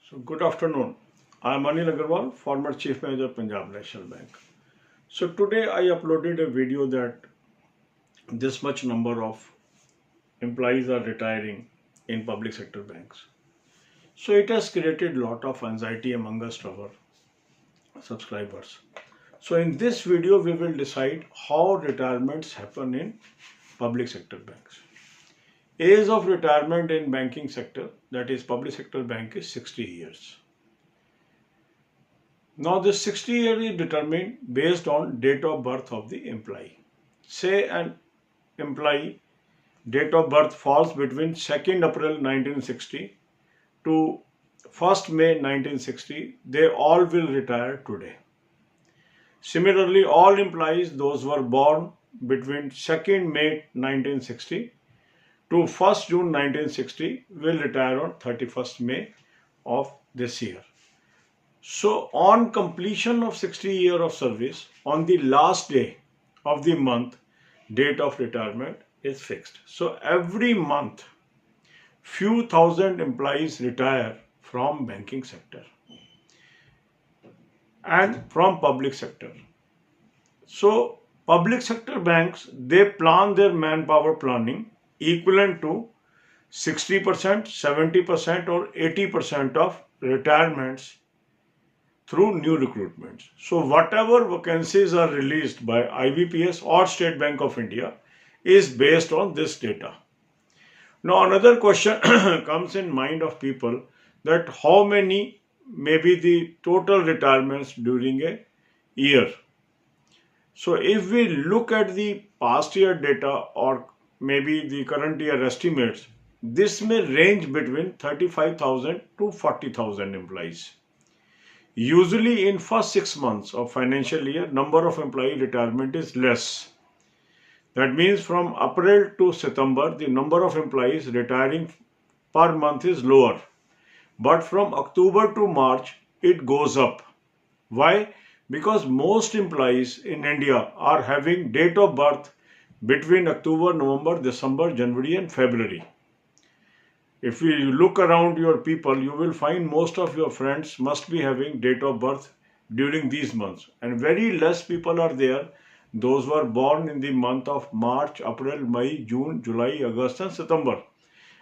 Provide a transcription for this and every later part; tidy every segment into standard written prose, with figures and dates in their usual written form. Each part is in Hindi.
So good afternoon. I am Anil Agarwal, former Chief Manager, Punjab National Bank. So today I uploaded a video that this much number of employees are retiring in public sector banks. So it has created a lot of anxiety amongst our subscribers. So in this video we will decide how retirements happen in public sector banks. Age of retirement in banking sector, that is public sector bank, is 60 years. Now this 60 year is determined based on date of birth of the employee. Say an employee date of birth falls between 2nd April 1960 to 1st May 1960, they all will retire today. Similarly, all employees, those who were born between 2nd May 1960 to 1st June 1960, will retire on 31st May of this year. So on completion of 60 years of service, on the last day of the month, date of retirement is fixed. So every month, few thousand employees retire from banking sector and from public sector. So public sector banks, they plan their manpower planning equivalent to 60%, 70% or 80% of retirements through new recruitments. So whatever vacancies are released by IBPS or State Bank of India is based on this data. Now another question comes in mind of people, that how many may be the total retirements during a year. So if we look at the past year data or maybe the current year estimates, this may range between 35,000 to 40,000 employees. Usually in first 6 months of financial year, number of employee retirement is less. That means from April to September, the number of employees retiring per month is lower. But from October to March, it goes up. Why? Because most employees in India are having date of birth between October, November, December, January and February. If you look around your people, you will find most of your friends must be having date of birth during these months. And very less people are there, those who are born in the month of March, April, May, June, July, August and September.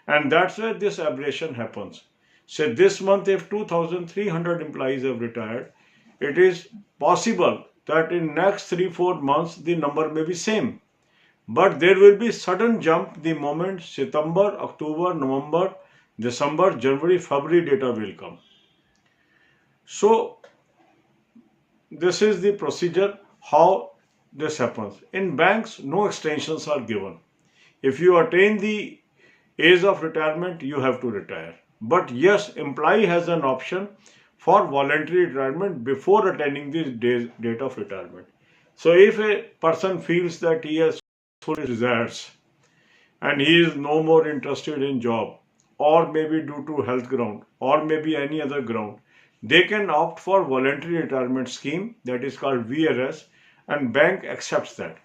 And that's where this aberration happens. Say this month if 2,300 employees have retired, it is possible that in next 3-4 months the number may be same. But there will be sudden jump the moment September, October, November, December, January, February data will come. So this is the procedure how this happens. In banks, no extensions are given. If you attain the age of retirement, you have to retire. But yes, employee has an option for voluntary retirement before attaining the date of retirement. So if a person feels that he has full desires and he is no more interested in job, or maybe due to health ground or maybe any other ground, they can opt for voluntary retirement scheme, that is called VRS, and bank accepts that.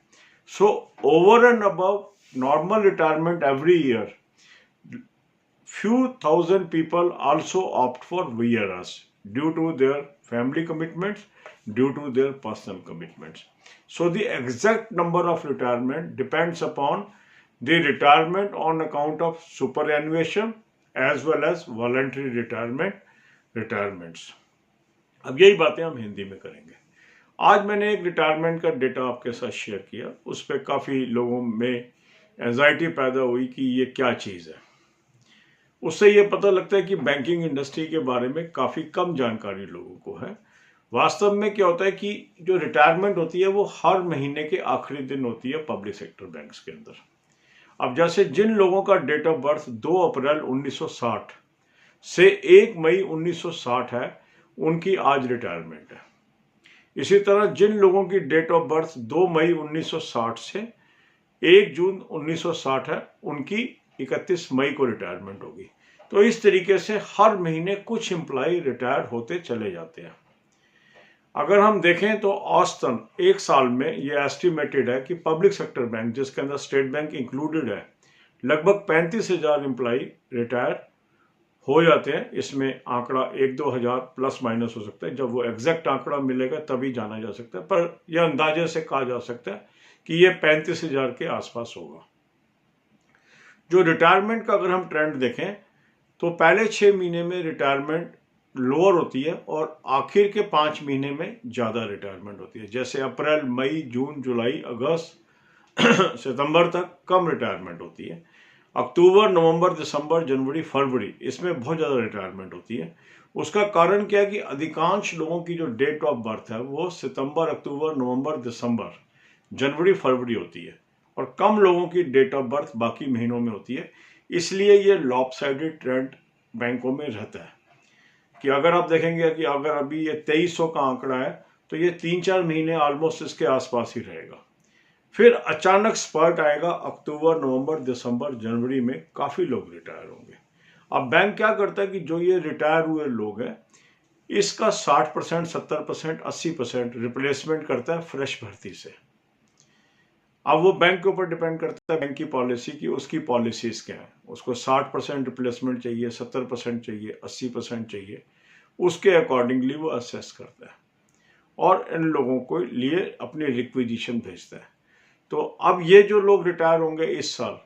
So over and above normal retirement every year, few thousand people also opt for VRS due to their family commitments, due to their personal commitments. So the exact number of retirement depends upon the retirement on account of superannuation as well as voluntary retirements. अब यही बातें हम हिंदी में करेंगे. आज मैंने एक रिटायरमेंट का डेटा आपके साथ शेयर किया, उस पर काफ़ी लोगों में एंजाइटी पैदा हुई कि ये क्या चीज़ है. उससे ये पता लगता है कि बैंकिंग इंडस्ट्री के बारे में काफ़ी कम जानकारी लोगों को है. वास्तव में क्या होता है कि जो रिटायरमेंट होती है वो हर महीने के आखिरी दिन होती है पब्लिक सेक्टर बैंक्स के अंदर. अब जैसे जिन लोगों का डेट ऑफ बर्थ 2 अप्रैल 1960 से 1 मई 1960 है, उनकी आज रिटायरमेंट है. इसी तरह जिन लोगों की डेट ऑफ बर्थ 2 मई 1960 से 1 जून 1960 है, उनकी 31 मई को रिटायरमेंट होगी. तो इस तरीके से हर महीने कुछ एम्प्लॉय रिटायर होते चले जाते हैं. अगर हम देखें तो औसतन एक साल में ये एस्टिमेटेड है कि पब्लिक सेक्टर बैंक, जिसके अंदर स्टेट बैंक इंक्लूडेड है, लगभग 35,000 एम्प्लॉय रिटायर हो जाते हैं। इसमें आंकड़ा 1-2 हज़ार प्लस माइनस हो सकता है। जब वो एग्जैक्ट आंकड़ा मिलेगा तभी जाना जा सकता है, पर यह अंदाजे से कहा जा सकता है कि ये 35,000 के आसपास होगा। जो रिटायरमेंट का अगर हम ट्रेंड देखें तो पहले 6 महीने में रिटायरमेंट लोअर होती है और आखिर के 5 महीने में ज़्यादा रिटायरमेंट होती है। जैसे अप्रैल, मई, जून, जुलाई, अगस्त सितंबर तक कम रिटायरमेंट होती है। अक्टूबर, नवंबर, दिसंबर, जनवरी, फरवरी इसमें बहुत ज़्यादा रिटायरमेंट होती है। उसका कारण क्या है कि अधिकांश लोगों की जो डेट ऑफ बर्थ है वो सितंबर, अक्टूबर, नवंबर, दिसंबर, जनवरी, फरवरी होती है और कम लोगों की डेट ऑफ बर्थ बाकी महीनों में होती है। इसलिए ये लॉपसाइडेड ट्रेंड बैंकों में रहता है कि अगर आप देखेंगे कि अगर अभी ये 2300 का आंकड़ा है तो ये 3-4 महीने ऑलमोस्ट इसके आसपास ही रहेगा। फिर अचानक स्पर्ट आएगा अक्टूबर, नवंबर, दिसंबर, जनवरी में काफ़ी लोग रिटायर होंगे। अब बैंक क्या करता है कि जो ये रिटायर हुए लोग हैं इसका 60%, 70%, 80% रिप्लेसमेंट करता है फ्रेश भर्ती से। अब वो बैंक के ऊपर डिपेंड करता है बैंक की पॉलिसी की, उसकी पॉलिसीज क्या है। उसको 60% रिप्लेसमेंट चाहिए, 70% चाहिए, 80% चाहिए, उसके अकॉर्डिंगली वो असेस करता है और इन लोगों को लिए अपनी रिक्विजिशन भेजता है। तो अब ये जो लोग रिटायर होंगे इस साल,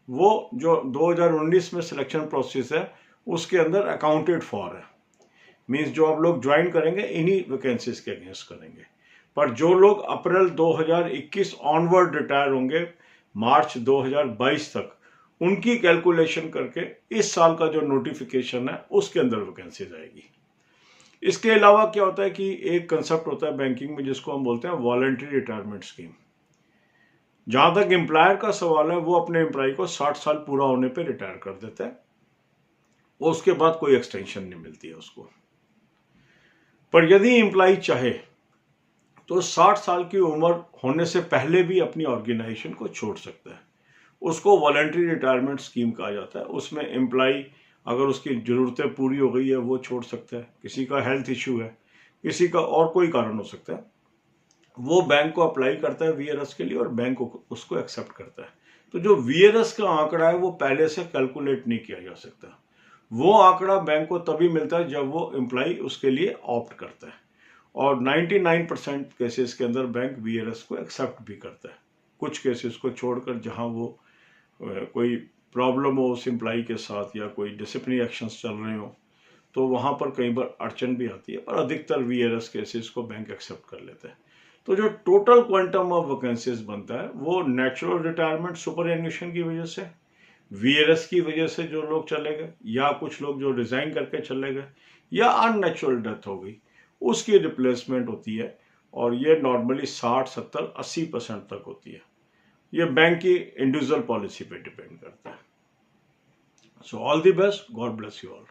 वो जो 2019 में सिलेक्शन प्रोसेस है उसके अंदर अकाउंटेड फॉर है। मीन्स जो आप लोग ज्वाइन करेंगे इन्हीं वैकेंसीज के अगेंस्ट करेंगे। पर जो लोग अप्रैल 2021 ऑनवर्ड रिटायर होंगे मार्च 2022 तक, उनकी कैलकुलेशन करके इस साल का जो नोटिफिकेशन है उसके अंदर वैकेंसीज आएगी। इसके अलावा क्या होता है कि एक कंसेप्ट होता है बैंकिंग में जिसको हम बोलते हैं वॉलंटरी रिटायरमेंट स्कीम। जहां तक एम्प्लॉयर का सवाल है वो अपने एम्प्लॉय को 60 साल पूरा होने पे रिटायर कर देता है, उसके बाद कोई एक्सटेंशन नहीं मिलती है उसको। पर यदि एम्प्लॉय चाहे तो 60 साल की उम्र होने से पहले भी अपनी ऑर्गेनाइजेशन को छोड़ सकता है। उसको वॉलंटरी रिटायरमेंट स्कीम कहा जाता है। उसमें एम्प्लॉय अगर उसकी ज़रूरतें पूरी हो गई है वो छोड़ सकता है, किसी का हेल्थ इशू है, किसी का और कोई कारण हो सकता है, वो बैंक को अप्लाई करता है वीआरएस के लिए और बैंक उसको एक्सेप्ट करता है। तो जो वीआरएस का आंकड़ा है वो पहले से कैलकुलेट नहीं किया जा सकता। वो आंकड़ा बैंक को तभी मिलता है जब वो एम्प्लॉय उसके लिए ऑप्ट करता है और 99% केसेस के अंदर बैंक वीआरएस को एक्सेप्ट भी करता है। कुछ केसेस को छोड़कर जहां वो कोई प्रॉब्लम हो उस एम्प्लॉय के साथ या कोई डिसिप्लिनरी एक्शंस चल रहे हो तो वहां पर कई बार अड़चन भी आती है, पर अधिकतर वीआरएस केसेस को बैंक एक्सेप्ट कर लेता है। तो जो टोटल क्वांटम ऑफ वैकेंसीज बनता है वो नेचुरल रिटायरमेंट सुपरएन्यूएशन की वजह से, वीआरएस की वजह से जो लोग चले गए या कुछ लोग जो रिजाइन करके चले गए या अननेचुरल डेथ हो गई, उसकी रिप्लेसमेंट होती है और ये नॉर्मली 60, 70, 80% तक होती है। ये बैंक की इंडिविजुअल पॉलिसी पे डिपेंड करता है। So all the best, God bless you all.